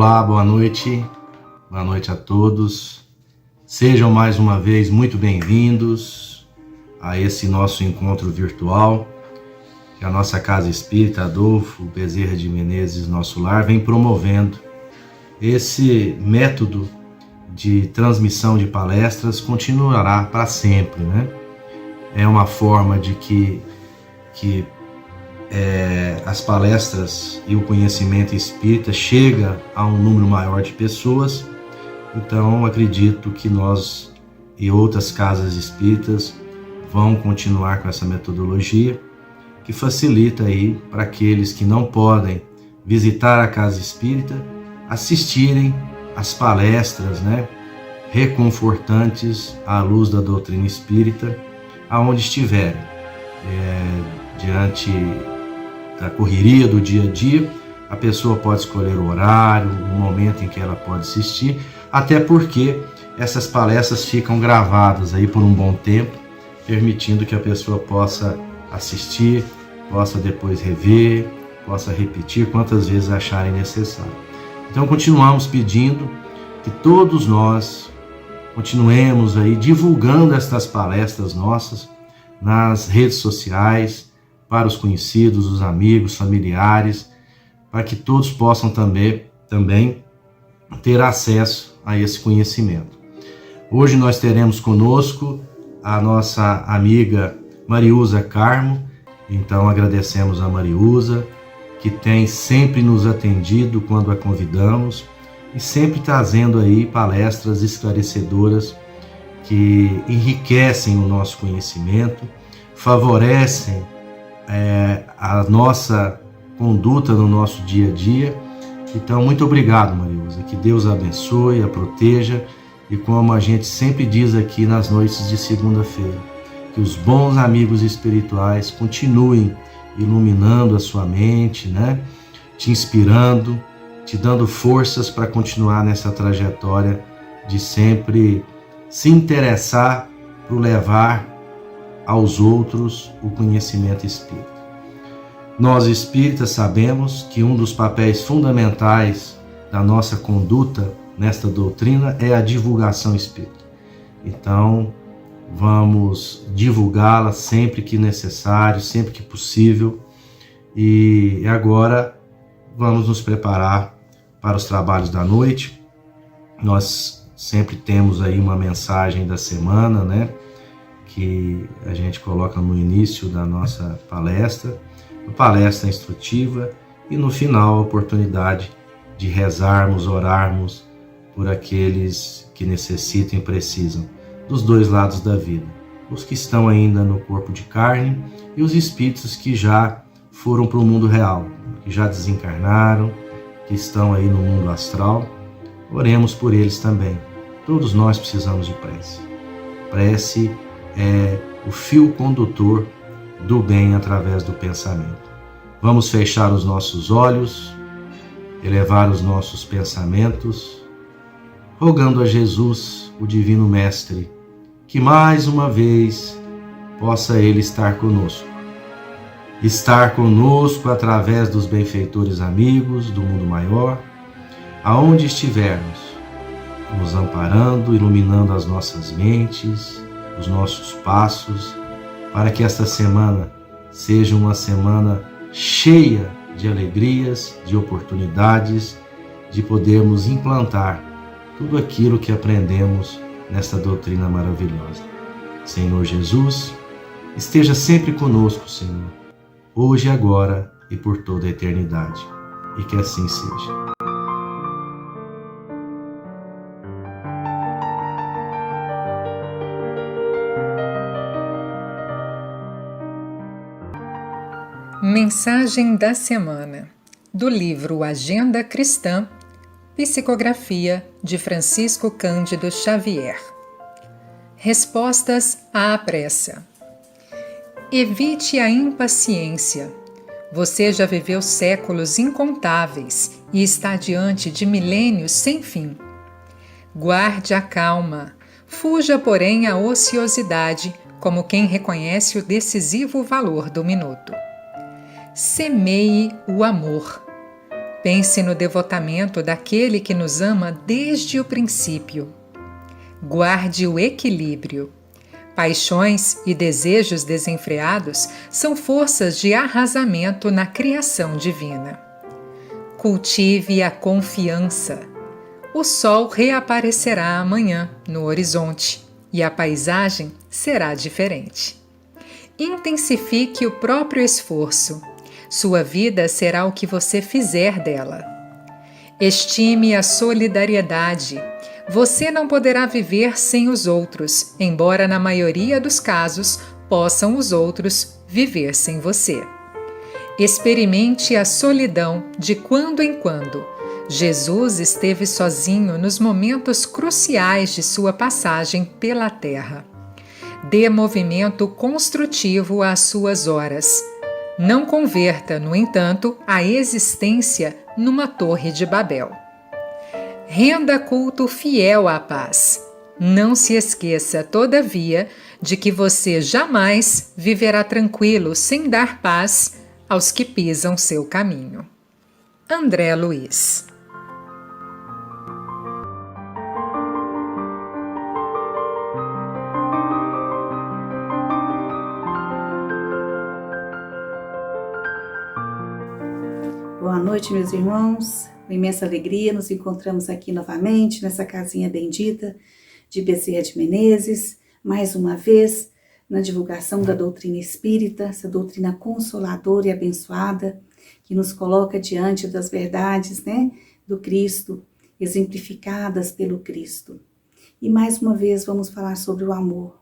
Olá, boa noite a todos. Sejam mais uma vez muito bem-vindos a esse nosso encontro virtual que a nossa Casa Espírita Adolfo Bezerra de Menezes, Nosso Lar, vem promovendo. Esse método de transmissão de palestras continuará para sempre, né? É uma forma de que as palestras e o conhecimento espírita chega a um número maior de pessoas. Então acredito que nós e outras casas espíritas vão continuar com essa metodologia que facilita aí para aqueles que não podem visitar a casa espírita assistirem às palestras, né, reconfortantes à luz da doutrina espírita aonde estiverem. Diante da correria do dia a dia, a pessoa pode escolher o horário, o momento em que ela pode assistir, até porque essas palestras ficam gravadas aí por um bom tempo, permitindo que a pessoa possa assistir, possa depois rever, possa repetir quantas vezes acharem necessário. Então continuamos pedindo que todos nós continuemos aí divulgando estas palestras nossas nas redes sociais, para os conhecidos, os amigos, familiares, para que todos possam também ter acesso a esse conhecimento. Hoje nós teremos conosco a nossa amiga Mariusa Carmo, então agradecemos a Mariusa, que tem sempre nos atendido quando a convidamos e sempre trazendo aí palestras esclarecedoras que enriquecem o nosso conhecimento, favorecem a nossa conduta no nosso dia a dia. Então, muito obrigado, Mariusa. Que Deus a abençoe, a proteja e, como a gente sempre diz aqui nas noites de segunda-feira, que os bons amigos espirituais continuem iluminando a sua mente, né? Te inspirando, te dando forças para continuar nessa trajetória de sempre se interessar por levar aos outros o conhecimento espírita. Nós espíritas sabemos que um dos papéis fundamentais da nossa conduta nesta doutrina é a divulgação espírita. Então, vamos divulgá-la sempre que necessário, sempre que possível. E agora vamos nos preparar para os trabalhos da noite. Nós sempre temos aí uma mensagem da semana, né, que a gente coloca no início da nossa palestra, uma palestra instrutiva, e no final a oportunidade de rezarmos, orarmos por aqueles que necessitam e precisam dos dois lados da vida, os que estão ainda no corpo de carne e os espíritos que já foram para o mundo real, que já desencarnaram, que estão aí no mundo astral. Oremos por eles também. Todos nós precisamos de prece. Prece é o fio condutor do bem através do pensamento. Vamos fechar os nossos olhos, elevar os nossos pensamentos, rogando a Jesus, o Divino Mestre, que mais uma vez possa Ele estar conosco. Estar conosco através dos benfeitores amigos do mundo maior, aonde estivermos, nos amparando, iluminando as nossas mentes, os nossos passos, para que esta semana seja uma semana cheia de alegrias, de oportunidades, de podermos implantar tudo aquilo que aprendemos nesta doutrina maravilhosa. Senhor Jesus, esteja sempre conosco, Senhor, hoje, agora e por toda a eternidade. E que assim seja. Mensagem da semana, do livro Agenda Cristã, psicografia de Francisco Cândido Xavier. Respostas à pressa. Evite a impaciência. Você já viveu séculos incontáveis e está diante de milênios sem fim. Guarde a calma. Fuja, porém, à ociosidade, como quem reconhece o decisivo valor do minuto. Semeie o amor. Pense no devotamento daquele que nos ama desde o princípio. Guarde o equilíbrio. Paixões e desejos desenfreados são forças de arrasamento na criação divina. Cultive a confiança. O sol reaparecerá amanhã no horizonte e a paisagem será diferente. Intensifique o próprio esforço. Sua vida será o que você fizer dela. Estime a solidariedade. Você não poderá viver sem os outros, embora na maioria dos casos possam os outros viver sem você. Experimente a solidão de quando em quando. Jesus esteve sozinho nos momentos cruciais de sua passagem pela terra. Dê movimento construtivo às suas horas. Não converta, no entanto, a existência numa torre de Babel. Renda culto fiel à paz. Não se esqueça, todavia, de que você jamais viverá tranquilo sem dar paz aos que pisam seu caminho. André Luiz. Boa noite, meus irmãos. Com imensa alegria nos encontramos aqui novamente nessa casinha bendita de Bezerra de Menezes, mais uma vez na divulgação da doutrina espírita, essa doutrina consoladora e abençoada que nos coloca diante das verdades, do Cristo, exemplificadas pelo Cristo. E mais uma vez vamos falar sobre o amor.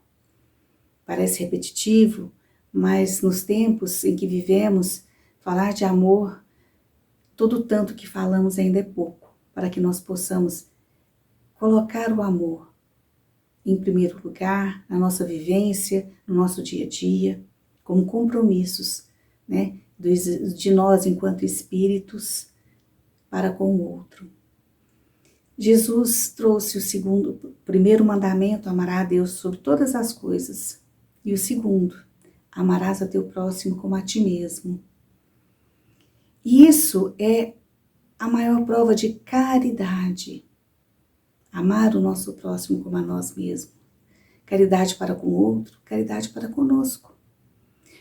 Parece repetitivo, mas nos tempos em que vivemos, falar de amor, todo tanto que falamos ainda é pouco, para que nós possamos colocar o amor em primeiro lugar, na nossa vivência, no nosso dia a dia, como compromissos, de nós enquanto espíritos para com o outro. Jesus trouxe o primeiro mandamento, amará a Deus sobre todas as coisas, e o segundo, amarás a teu próximo como a ti mesmo. E isso é a maior prova de caridade. Amar o nosso próximo como a nós mesmos. Caridade para com o outro, caridade para conosco.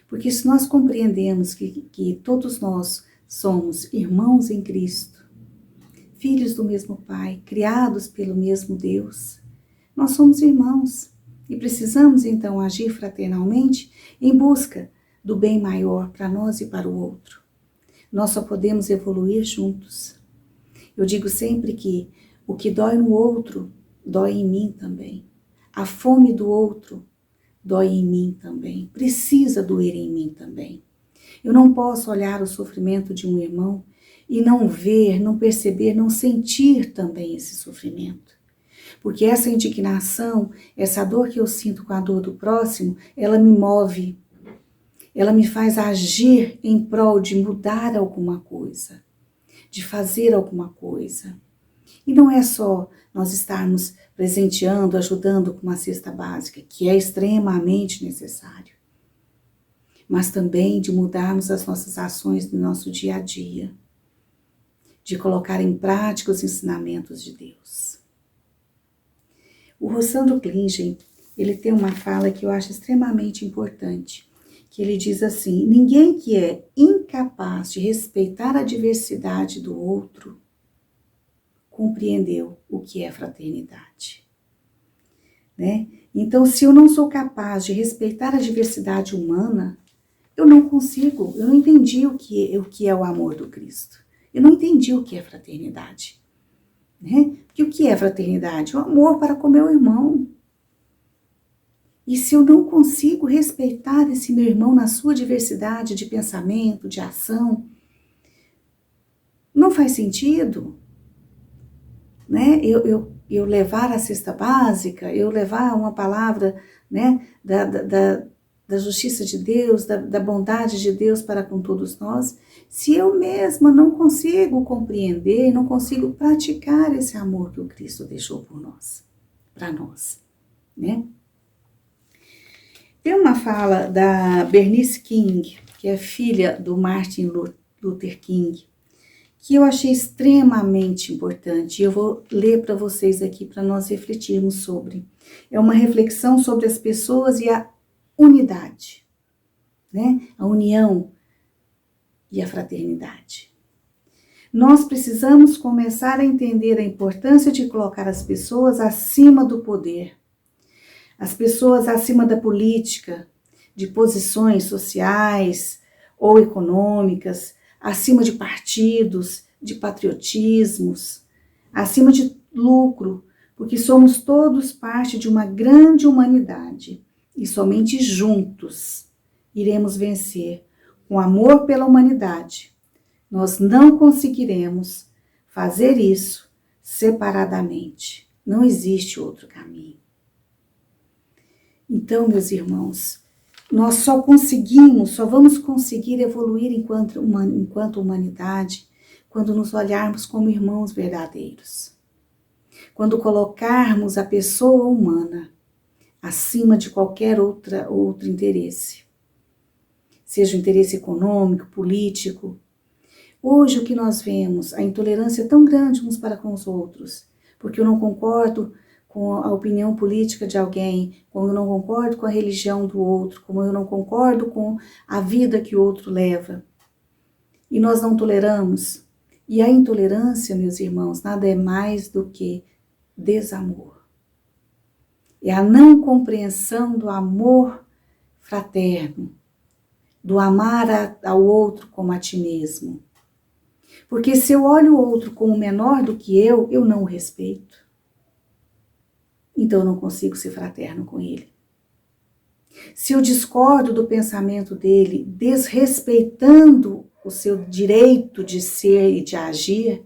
Porque se nós compreendemos que todos nós somos irmãos em Cristo, filhos do mesmo Pai, criados pelo mesmo Deus, nós somos irmãos e precisamos então agir fraternalmente em busca do bem maior para nós e para o outro. Nós só podemos evoluir juntos. Eu digo sempre que o que dói no outro, dói em mim também. A fome do outro, dói em mim também. Precisa doer em mim também. Eu não posso olhar o sofrimento de um irmão e não ver, não perceber, não sentir também esse sofrimento. Porque essa indignação, essa dor que eu sinto com a dor do próximo, ela me move. Ela me faz agir em prol de mudar alguma coisa, de fazer alguma coisa. E não é só nós estarmos presenteando, ajudando com uma cesta básica, que é extremamente necessário, mas também de mudarmos as nossas ações no nosso dia a dia, de colocar em prática os ensinamentos de Deus. O Rossandro Klingen, ele tem uma fala que eu acho extremamente importante, que ele diz assim: ninguém que é incapaz de respeitar a diversidade do outro compreendeu o que é fraternidade. Então, se eu não sou capaz de respeitar a diversidade humana, eu não entendi o que é o amor do Cristo. Eu não entendi o que é fraternidade. Porque o que é fraternidade? O amor para com meu irmão. E se eu não consigo respeitar esse meu irmão na sua diversidade de pensamento, de ação, não faz sentido, eu levar a cesta básica, eu levar uma palavra, da justiça de Deus, da bondade de Deus para com todos nós, se eu mesma não consigo compreender, não consigo praticar esse amor que o Cristo deixou por nós, para nós, Tem uma fala da Bernice King, que é filha do Martin Luther King, que eu achei extremamente importante. Eu vou ler para vocês aqui para nós refletirmos sobre. É uma reflexão sobre as pessoas e a unidade, né? A união e a fraternidade. Nós precisamos começar a entender a importância de colocar as pessoas acima do poder, as pessoas acima da política, de posições sociais ou econômicas, acima de partidos, de patriotismos, acima de lucro, porque somos todos parte de uma grande humanidade e somente juntos iremos vencer com amor pela humanidade. Nós não conseguiremos fazer isso separadamente. Não existe outro caminho. Então, meus irmãos, nós só vamos conseguir evoluir enquanto humanidade quando nos olharmos como irmãos verdadeiros. Quando colocarmos a pessoa humana acima de qualquer outro interesse. Seja o interesse econômico, político. Hoje o que nós vemos, a intolerância é tão grande uns para com os outros, porque eu não concordo com a opinião política de alguém, como eu não concordo com a religião do outro, como eu não concordo com a vida que o outro leva. E nós não toleramos. E a intolerância, meus irmãos, nada é mais do que desamor. É a não compreensão do amor fraterno, do amar ao outro como a ti mesmo. Porque se eu olho o outro como menor do que eu não o respeito. Então eu não consigo ser fraterno com ele. Se eu discordo do pensamento dele, desrespeitando o seu direito de ser e de agir,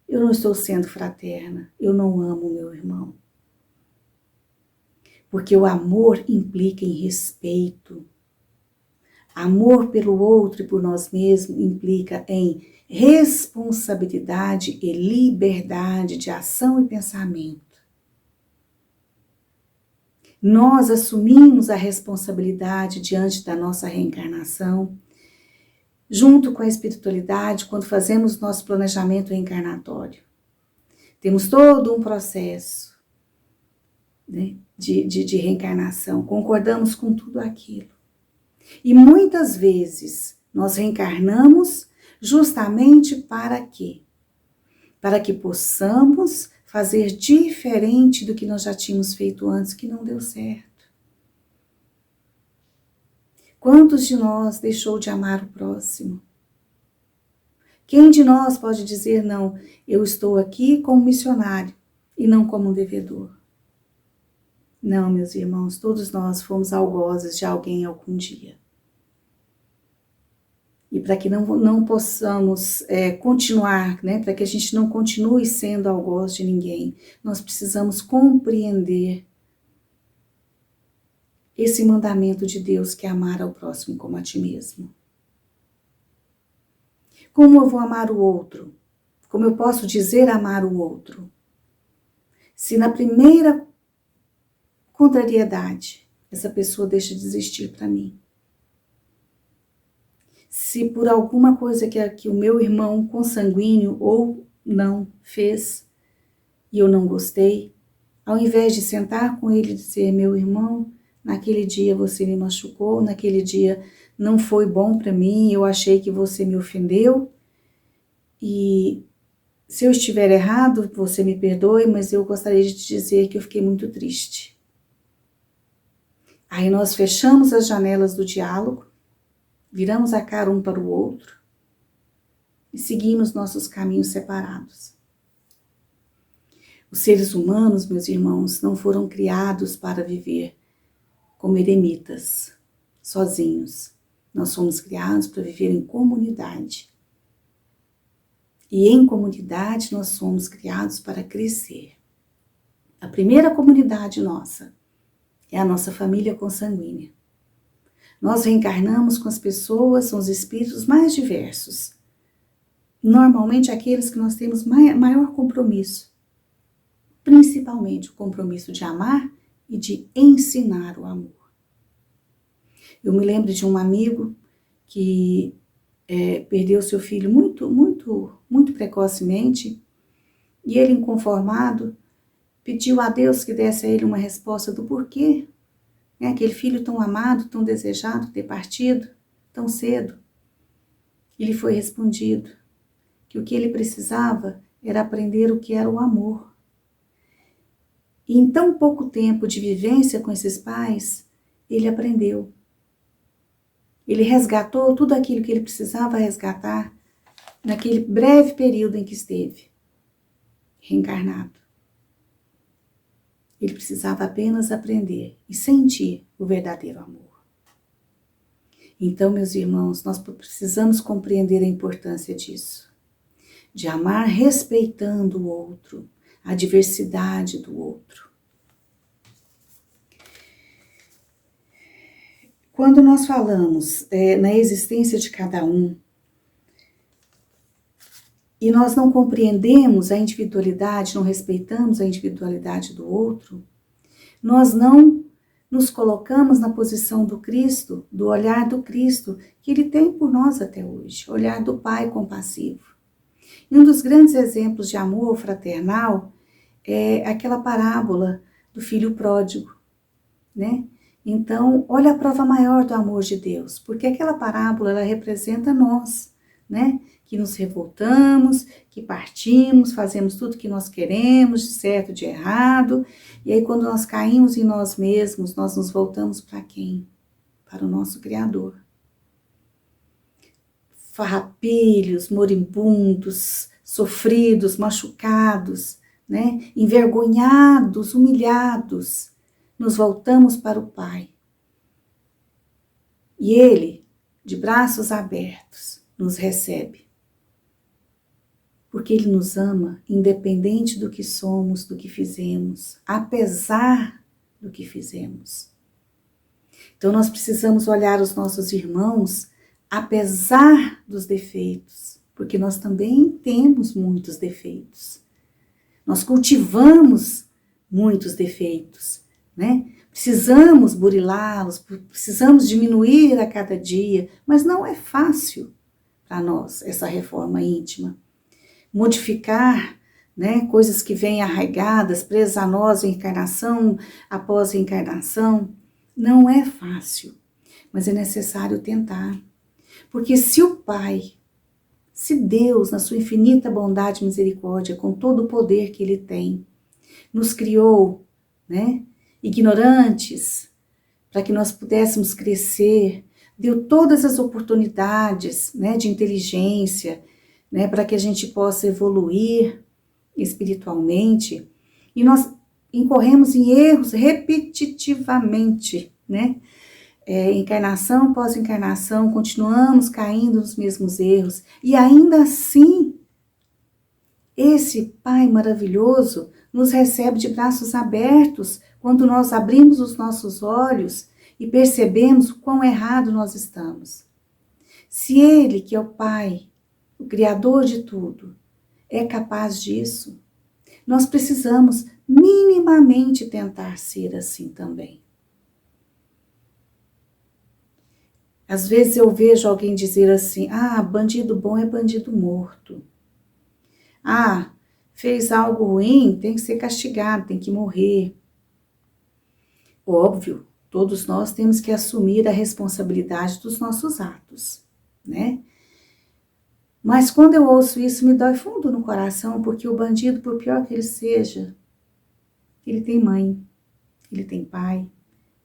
eu não estou sendo fraterna, eu não amo o meu irmão. Porque o amor implica em respeito. Amor pelo outro e por nós mesmos implica em responsabilidade e liberdade de ação e pensamento. Nós assumimos a responsabilidade diante da nossa reencarnação, junto com a espiritualidade, quando fazemos nosso planejamento reencarnatório. Temos todo um processo, né, de reencarnação, concordamos com tudo aquilo. E muitas vezes nós reencarnamos justamente para quê? Para que possamos fazer diferente do que nós já tínhamos feito antes, que não deu certo. Quantos de nós deixou de amar o próximo? Quem de nós pode dizer, não, eu estou aqui como missionário e não como um devedor? Não, meus irmãos, todos nós fomos algozes de alguém algum dia. E para que não possamos continuar, né, para que a gente não continue sendo algoz de ninguém, nós precisamos compreender esse mandamento de Deus que é amar ao próximo como a ti mesmo. Como eu vou amar o outro? Como eu posso dizer amar o outro? Se na primeira contrariedade essa pessoa deixa de existir para mim. Se por alguma coisa que o meu irmão consanguíneo ou não fez e eu não gostei, ao invés de sentar com ele e dizer, meu irmão, naquele dia você me machucou, naquele dia não foi bom para mim, eu achei que você me ofendeu e se eu estiver errado, você me perdoe, mas eu gostaria de te dizer que eu fiquei muito triste. Aí nós fechamos as janelas do diálogo, viramos a cara um para o outro e seguimos nossos caminhos separados. Os seres humanos, meus irmãos, não foram criados para viver como eremitas, sozinhos. Nós fomos criados para viver em comunidade. E em comunidade nós fomos criados para crescer. A primeira comunidade nossa é a nossa família consanguínea. Nós reencarnamos com as pessoas, com os espíritos mais diversos. Normalmente aqueles que nós temos maior compromisso. Principalmente o compromisso de amar e de ensinar o amor. Eu me lembro de um amigo que perdeu seu filho muito muito precocemente, e ele, inconformado, pediu a Deus que desse a ele uma resposta do porquê, né? Aquele filho tão amado, tão desejado, ter partido tão cedo. E lhe foi respondido que o que ele precisava era aprender o que era o amor. E em tão pouco tempo de vivência com esses pais, ele aprendeu. Ele resgatou tudo aquilo que ele precisava resgatar naquele breve período em que esteve reencarnado. Ele precisava apenas aprender e sentir o verdadeiro amor. Então, meus irmãos, nós precisamos compreender a importância disso, de amar respeitando o outro, a diversidade do outro. Quando nós falamos na existência de cada um, e nós não compreendemos a individualidade, não respeitamos a individualidade do outro, nós não nos colocamos na posição do Cristo, do olhar do Cristo, que Ele tem por nós até hoje, olhar do Pai compassivo. E um dos grandes exemplos de amor fraternal é aquela parábola do filho pródigo, né? Então, olha a prova maior do amor de Deus, porque aquela parábola, ela representa nós, né? Que nos revoltamos, que partimos, fazemos tudo que nós queremos, de certo, de errado, e aí quando nós caímos em nós mesmos, nós nos voltamos para quem? Para o nosso Criador. Farrapilhos, moribundos, sofridos, machucados, né? Envergonhados, humilhados, nos voltamos para o Pai. E Ele, de braços abertos, nos recebe. Porque Ele nos ama, independente do que somos, do que fizemos, apesar do que fizemos. Então nós precisamos olhar os nossos irmãos, apesar dos defeitos, porque nós também temos muitos defeitos. Nós cultivamos muitos defeitos, né? Precisamos burilá-los, precisamos diminuir a cada dia, mas não é fácil para nós essa reforma íntima. Modificar, né, coisas que vêm arraigadas, presas a nós, encarnação após encarnação, não é fácil, mas é necessário tentar. Porque se o Pai, se Deus, na sua infinita bondade e misericórdia, com todo o poder que Ele tem, nos criou, né, ignorantes, para que nós pudéssemos crescer, deu todas as oportunidades, né, de inteligência, né, para que a gente possa evoluir espiritualmente, e nós incorremos em erros repetitivamente, né? Encarnação após encarnação, continuamos caindo nos mesmos erros, e ainda assim, esse Pai maravilhoso nos recebe de braços abertos quando nós abrimos os nossos olhos e percebemos o quão errado nós estamos. Se Ele, que é o Pai, o Criador de tudo, é capaz disso, nós precisamos minimamente tentar ser assim também. Às vezes eu vejo alguém dizer assim, bandido bom é bandido morto. Fez algo ruim, tem que ser castigado, tem que morrer. Óbvio, todos nós temos que assumir a responsabilidade dos nossos atos, né? Mas quando eu ouço isso, me dói fundo no coração, porque o bandido, por pior que ele seja, ele tem mãe, ele tem pai,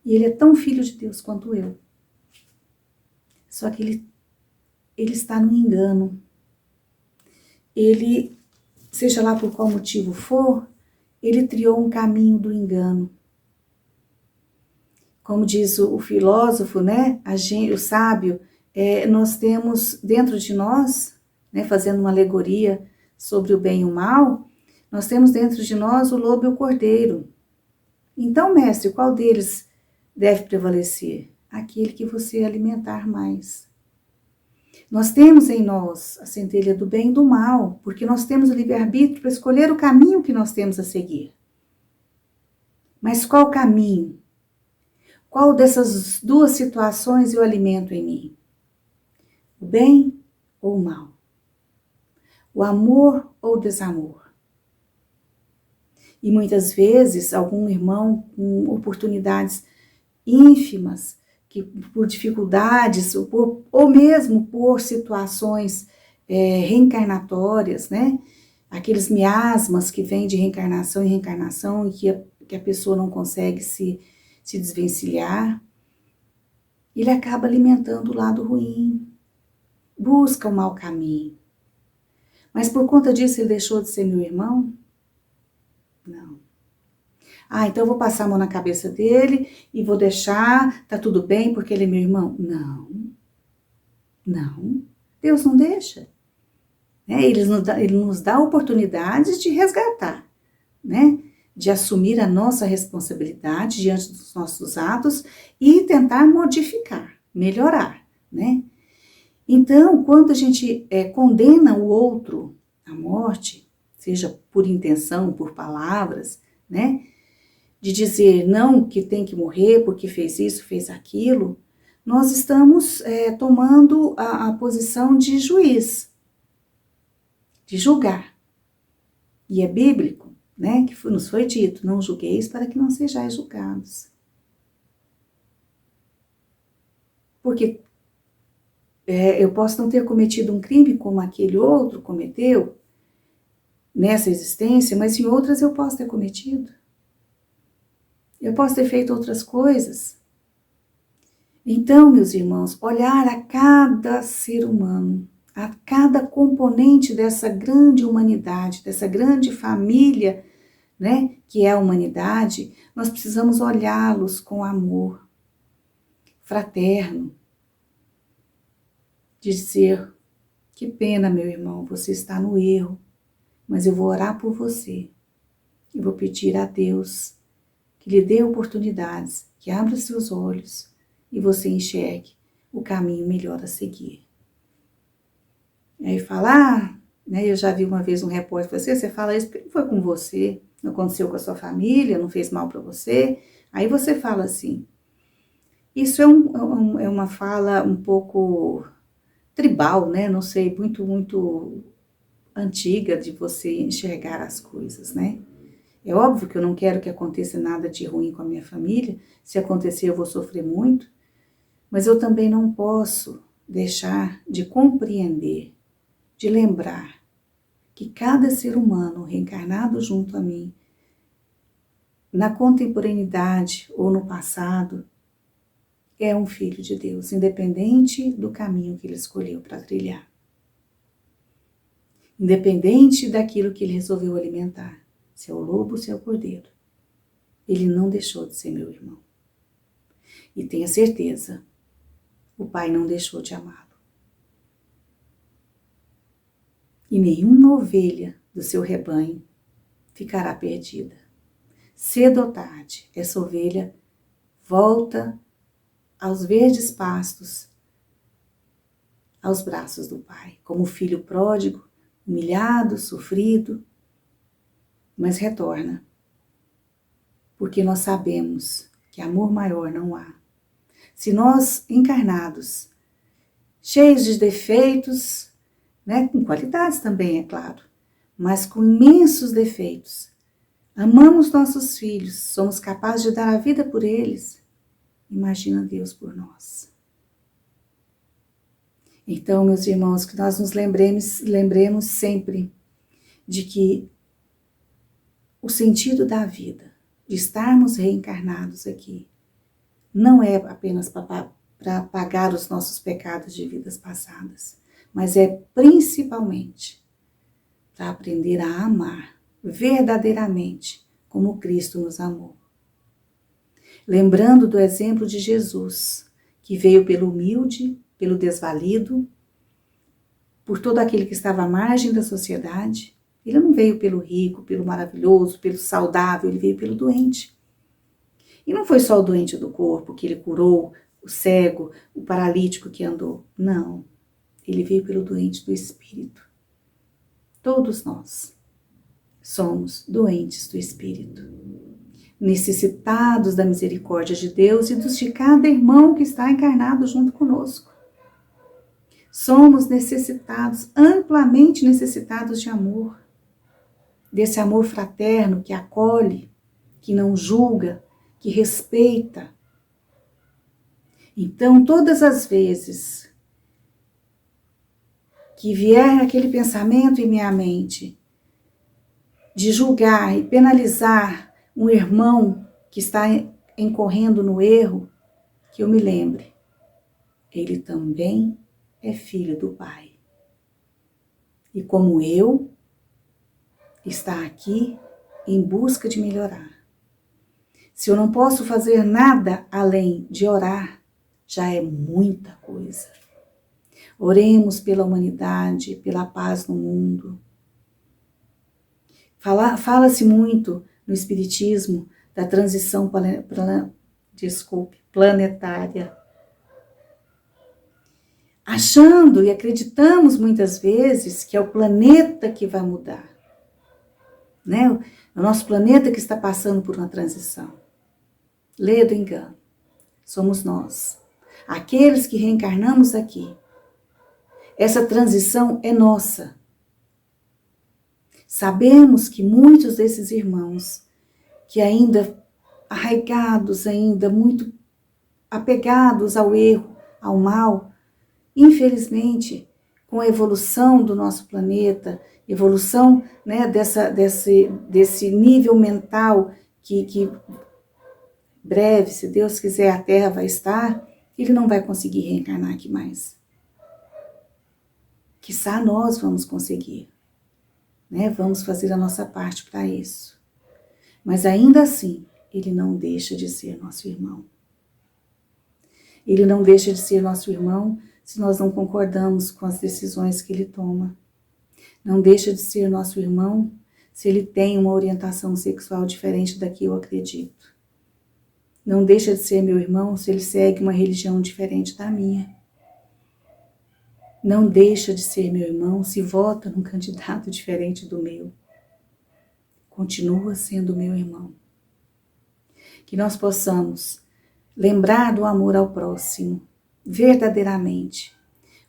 e ele é tão filho de Deus quanto eu. Só que ele está no engano. Ele, seja lá por qual motivo for, ele triou um caminho do engano. Como diz o filósofo, né, o sábio, nós temos dentro de nós, né, fazendo uma alegoria sobre o bem e o mal, nós temos dentro de nós o lobo e o cordeiro. Então, mestre, qual deles deve prevalecer? Aquele que você alimentar mais. Nós temos em nós a centelha do bem e do mal, porque nós temos o livre-arbítrio para escolher o caminho que nós temos a seguir. Mas qual caminho? Qual dessas duas situações eu alimento em mim? O bem ou o mal? o amor ou o desamor. E muitas vezes, algum irmão com oportunidades ínfimas, que por dificuldades, ou mesmo por situações reencarnatórias, né? Aqueles miasmas que vêm de reencarnação em reencarnação e que a pessoa não consegue se desvencilhar, ele acaba alimentando o lado ruim, busca o mau caminho. Mas por conta disso ele deixou de ser meu irmão? Não. Então eu vou passar a mão na cabeça dele e vou deixar, tá tudo bem porque ele é meu irmão? Não. Não. Deus não deixa. Ele nos dá oportunidades de resgatar, né? De assumir a nossa responsabilidade diante dos nossos atos e tentar modificar, melhorar, né? Então, quando a gente condena o outro à morte, seja por intenção, por palavras, né? De dizer não, que tem que morrer porque fez isso, fez aquilo, nós estamos tomando a posição de juiz, de julgar. E é bíblico, né, que nos foi dito, não julgueis para que não sejais julgados. Porque eu posso não ter cometido um crime como aquele outro cometeu nessa existência, mas em outras eu posso ter cometido. Eu posso ter feito outras coisas. Então, meus irmãos, olhar a cada ser humano, a cada componente dessa grande humanidade, dessa grande família, né, que é a humanidade, nós precisamos olhá-los com amor fraterno, de dizer, que pena, meu irmão, você está no erro, mas eu vou orar por você, eu vou pedir a Deus que lhe dê oportunidades, que abra os seus olhos e você enxergue o caminho melhor a seguir. E aí fala, né, eu já vi uma vez um repórter falar assim, você fala isso porque não foi com você, não aconteceu com a sua família, não fez mal para você. Aí você fala assim, isso é uma fala um pouco tribal, né, não sei, muito antiga de você enxergar as coisas, né. É óbvio que eu não quero que aconteça nada de ruim com a minha família, se acontecer eu vou sofrer muito, mas eu também não posso deixar de compreender, de lembrar que cada ser humano reencarnado junto a mim, na contemporaneidade ou no passado, é um filho de Deus, independente do caminho que ele escolheu para trilhar. Independente daquilo que ele resolveu alimentar, se é o lobo, se é o cordeiro. Ele não deixou de ser meu irmão. E tenha certeza, o Pai não deixou de amá-lo. E nenhuma ovelha do seu rebanho ficará perdida. Cedo ou tarde, essa ovelha volta aos verdes pastos, aos braços do Pai, como filho pródigo, humilhado, sofrido, mas retorna, porque nós sabemos que amor maior não há. Se nós, encarnados, cheios de defeitos, né, com qualidades também, é claro, mas com imensos defeitos, amamos nossos filhos, somos capazes de dar a vida por eles, imagina Deus por nós. Então, meus irmãos, que nós nos lembremos sempre de que o sentido da vida, de estarmos reencarnados aqui, não é apenas para pagar os nossos pecados de vidas passadas, mas é principalmente para aprender a amar verdadeiramente como Cristo nos amou. Lembrando do exemplo de Jesus, que veio pelo humilde, pelo desvalido, por todo aquele que estava à margem da sociedade. Ele não veio pelo rico, pelo maravilhoso, pelo saudável, ele veio pelo doente. E não foi só o doente do corpo que ele curou, o cego, o paralítico que andou. Não, ele veio pelo doente do espírito. Todos nós somos doentes do espírito, necessitados da misericórdia de Deus e dos de cada irmão que está encarnado junto conosco. Somos necessitados, amplamente necessitados de amor. Desse amor fraterno que acolhe, que não julga, que respeita. Então, todas as vezes que vier aquele pensamento em minha mente de julgar e penalizar um irmão que está incorrendo no erro, que eu me lembre, ele também é filho do Pai. E como eu, está aqui em busca de melhorar. Se eu não posso fazer nada além de orar, já é muita coisa. Oremos pela humanidade, pela paz no mundo. Fala-se muito no Espiritismo da transição planetária. Achando e acreditamos muitas vezes que é o planeta que vai mudar. Né? O nosso planeta que está passando por uma transição. Lê do engano. Somos nós. Aqueles que reencarnamos aqui. Essa transição é nossa. Sabemos que muitos desses irmãos, que ainda arraigados, ainda muito apegados ao erro, ao mal, infelizmente, com a evolução do nosso planeta, evolução, né, desse nível mental que breve, se Deus quiser, a Terra vai estar, ele não vai conseguir reencarnar aqui mais. Quiçá nós vamos conseguir, né? Vamos fazer a nossa parte para isso. Mas ainda assim, ele não deixa de ser nosso irmão. Ele não deixa de ser nosso irmão se nós não concordamos com as decisões que ele toma. Não deixa de ser nosso irmão se ele tem uma orientação sexual diferente da que eu acredito. Não deixa de ser meu irmão se ele segue uma religião diferente da minha. Não deixa de ser meu irmão se vota num candidato diferente do meu. Continua sendo meu irmão. Que nós possamos lembrar do amor ao próximo, verdadeiramente.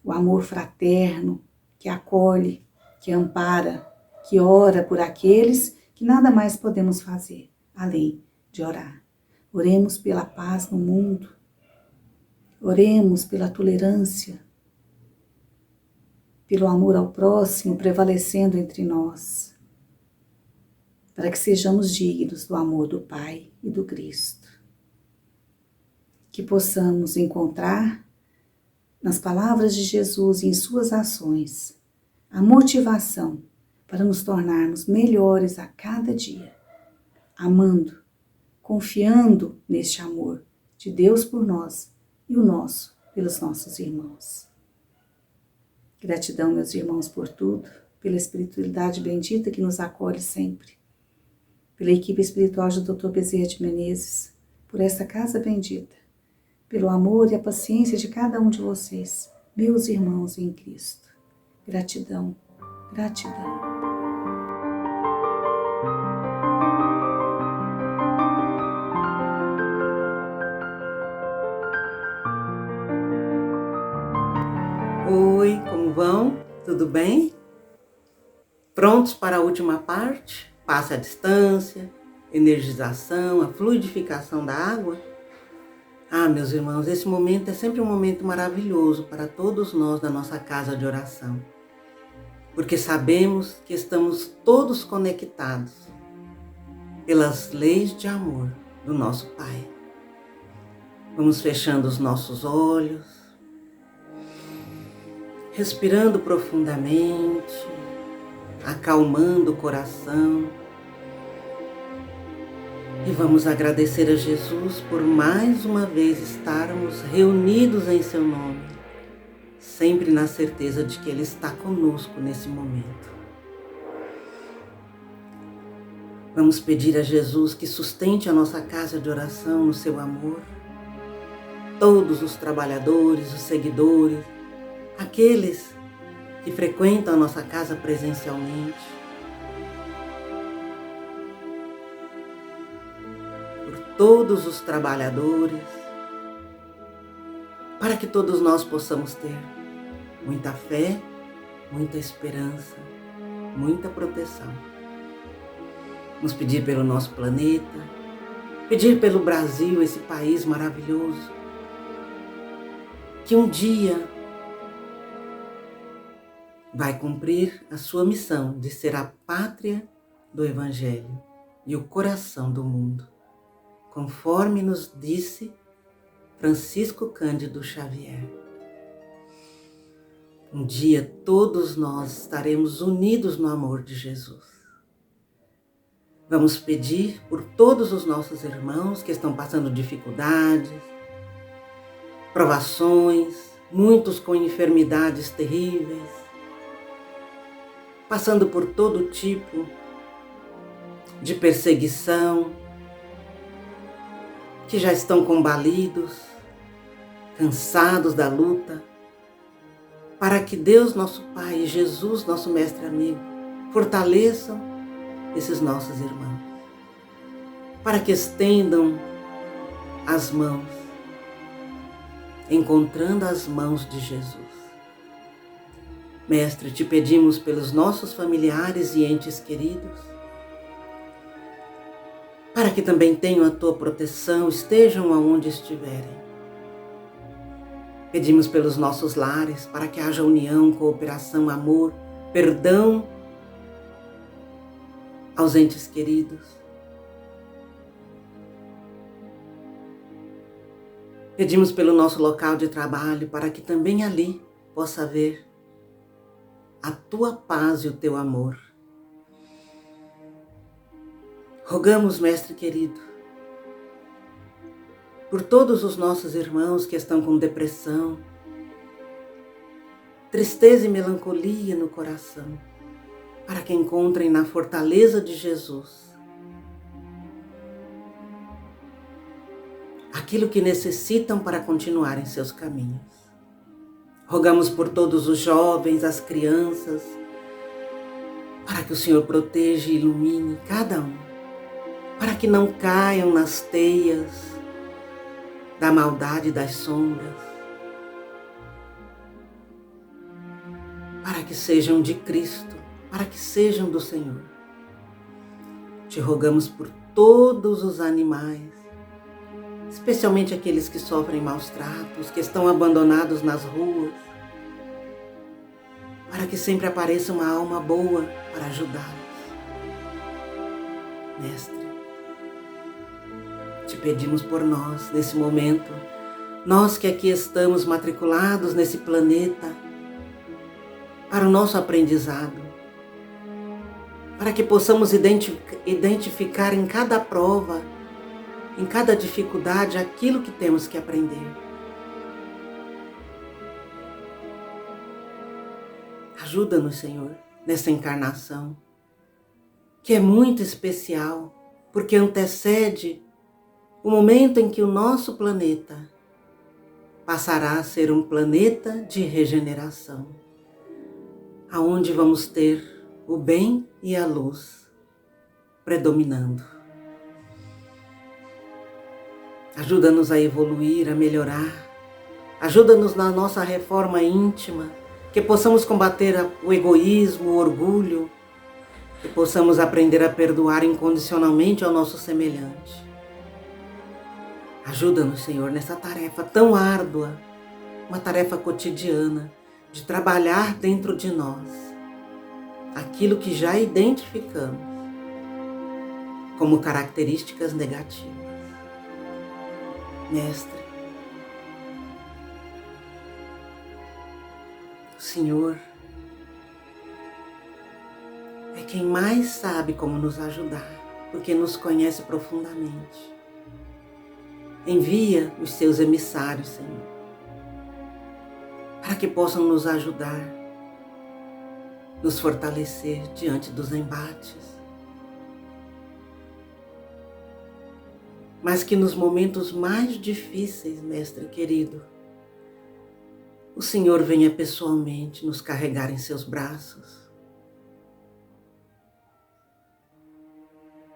O amor fraterno, que acolhe, que ampara, que ora por aqueles que nada mais podemos fazer, além de orar. Oremos pela paz no mundo. Oremos pela tolerância, pelo amor ao próximo prevalecendo entre nós, para que sejamos dignos do amor do Pai e do Cristo. Que possamos encontrar nas palavras de Jesus e em suas ações a motivação para nos tornarmos melhores a cada dia, amando, confiando neste amor de Deus por nós e o nosso pelos nossos irmãos. Gratidão, meus irmãos, por tudo, pela espiritualidade bendita que nos acolhe sempre, pela equipe espiritual do Dr. Bezerra de Menezes, por essa casa bendita, pelo amor e a paciência de cada um de vocês, meus irmãos em Cristo. Gratidão, gratidão. Oi, como vão? Tudo bem? Prontos para a última parte? Passe à distância, energização, a fluidificação da água? Ah, meus irmãos, esse momento é sempre um momento maravilhoso para todos nós da nossa casa de oração, porque sabemos que estamos todos conectados pelas leis de amor do nosso Pai. Vamos fechando os nossos olhos, respirando profundamente, acalmando o coração. E vamos agradecer a Jesus por mais uma vez estarmos reunidos em seu nome, sempre na certeza de que Ele está conosco nesse momento. Vamos pedir a Jesus que sustente a nossa casa de oração no seu amor, todos os trabalhadores, os seguidores, aqueles que frequentam a nossa casa presencialmente, por todos os trabalhadores, para que todos nós possamos ter muita fé, muita esperança, muita proteção. Vamos pedir pelo nosso planeta, pedir pelo Brasil, esse país maravilhoso, que um dia vai cumprir a sua missão de ser a pátria do Evangelho e o coração do mundo, conforme nos disse Francisco Cândido Xavier. Um dia todos nós estaremos unidos no amor de Jesus. Vamos pedir por todos os nossos irmãos que estão passando dificuldades, provações, muitos com enfermidades terríveis, passando por todo tipo de perseguição, que já estão combalidos, cansados da luta, para que Deus, nosso Pai, e Jesus, nosso Mestre amigo, fortaleçam esses nossos irmãos, para que estendam as mãos, encontrando as mãos de Jesus. Mestre, te pedimos pelos nossos familiares e entes queridos, para que também tenham a tua proteção, estejam aonde estiverem. Pedimos pelos nossos lares, para que haja união, cooperação, amor, perdão aos entes queridos. Pedimos pelo nosso local de trabalho, para que também ali possa haver a tua paz e o teu amor. Rogamos, Mestre querido, por todos os nossos irmãos que estão com depressão, tristeza e melancolia no coração, para que encontrem na fortaleza de Jesus aquilo que necessitam para continuar em seus caminhos. Rogamos por todos os jovens, as crianças, para que o Senhor proteja e ilumine cada um, para que não caiam nas teias da maldade e das sombras, para que sejam de Cristo, para que sejam do Senhor. Te rogamos por todos os animais, especialmente aqueles que sofrem maus tratos, que estão abandonados nas ruas, para que sempre apareça uma alma boa para ajudá-los. Mestre, te pedimos por nós, nesse momento, nós que aqui estamos matriculados nesse planeta, para o nosso aprendizado, para que possamos identificar em cada prova, em cada dificuldade, aquilo que temos que aprender. Ajuda-nos, Senhor, nessa encarnação, que é muito especial, porque antecede o momento em que o nosso planeta passará a ser um planeta de regeneração, aonde vamos ter o bem e a luz predominando. Ajuda-nos a evoluir, a melhorar. Ajuda-nos na nossa reforma íntima, que possamos combater o egoísmo, o orgulho, que possamos aprender a perdoar incondicionalmente ao nosso semelhante. Ajuda-nos, Senhor, nessa tarefa tão árdua, uma tarefa cotidiana, de trabalhar dentro de nós aquilo que já identificamos como características negativas. Mestre, o Senhor é quem mais sabe como nos ajudar, porque nos conhece profundamente. Envia os seus emissários, Senhor, para que possam nos ajudar, nos fortalecer diante dos embates. Mas que nos momentos mais difíceis, Mestre querido, o Senhor venha pessoalmente nos carregar em seus braços.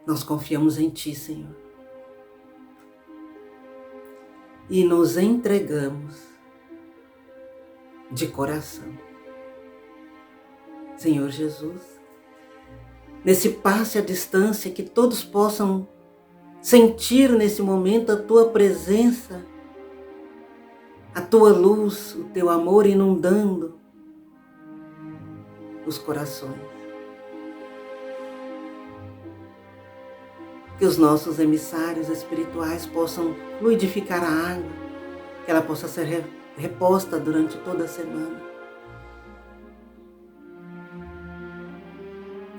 Nós confiamos em Ti, Senhor, e nos entregamos de coração. Senhor Jesus, nesse passe à distância, que todos possam sentir nesse momento a Tua presença, a Tua luz, o Teu amor inundando os corações. Que os nossos emissários espirituais possam fluidificar a água, que ela possa ser reposta durante toda a semana.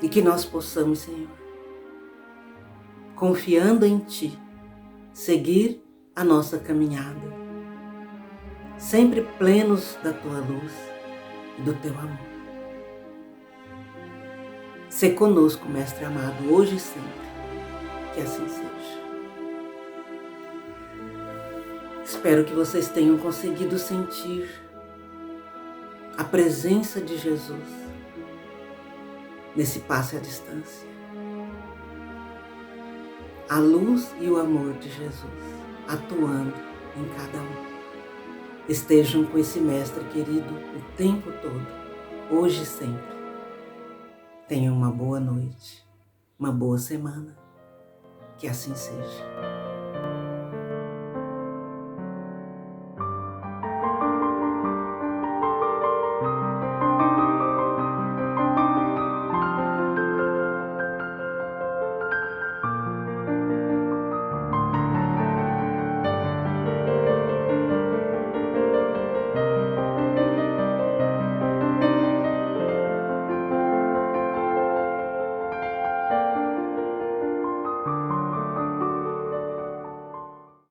E que nós possamos, Senhor, confiando em Ti, seguir a nossa caminhada, sempre plenos da Tua luz e do Teu amor. Sê conosco, Mestre amado, hoje e sempre, que assim seja. Espero que vocês tenham conseguido sentir a presença de Jesus nesse passe à distância. A luz e o amor de Jesus atuando em cada um. Estejam com esse Mestre querido o tempo todo, hoje e sempre. Tenham uma boa noite, uma boa semana. Que assim seja.